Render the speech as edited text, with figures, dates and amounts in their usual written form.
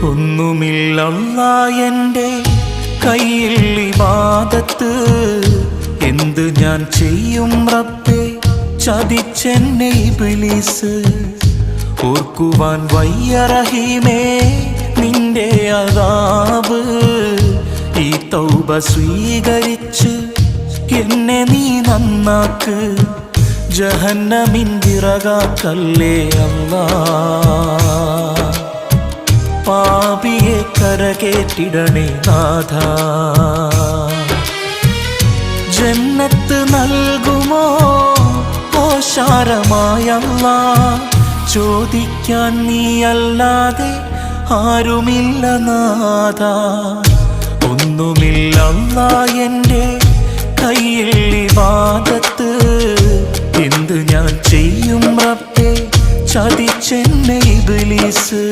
ഒന്നുമില്ലല്ലാ എൻ്റെ കയ്യിൽ ഇബാദത്ത്, എന്ത് ഞാൻ ചെയ്യും റബ്ബേ ചതിച്ചെന്നെ ഇബ്ലീസ്. ഓർക്കുവാൻ വയ്യ റഹീമേ നിന്റെ അദാബ്, ഈ തൗബ സ്വീകരിച്ച് എന്നെ നീ നന്നാക്ക്, ജഹന്നമിൻ വിറകാക്കല്ലേ അല്ലാ. പാപിയെ കരകേറ്റിടണേ നാഥാ, ജന്നത്ത് നൽകുമോ ഓശാരമായല്ലാ. ചോദിക്കാൻ നീയല്ലാതെ ആരുമില്ല നാഥാ. ഒന്നുമില്ലല്ലാ എൻ്റെ കയ്യിൽ ഇബാദത്ത്, എന്ത് ഞാൻ ചെയ്യും റബ്ബേ ചതിച്ചെന്നെ ഇബ്ലീസ്.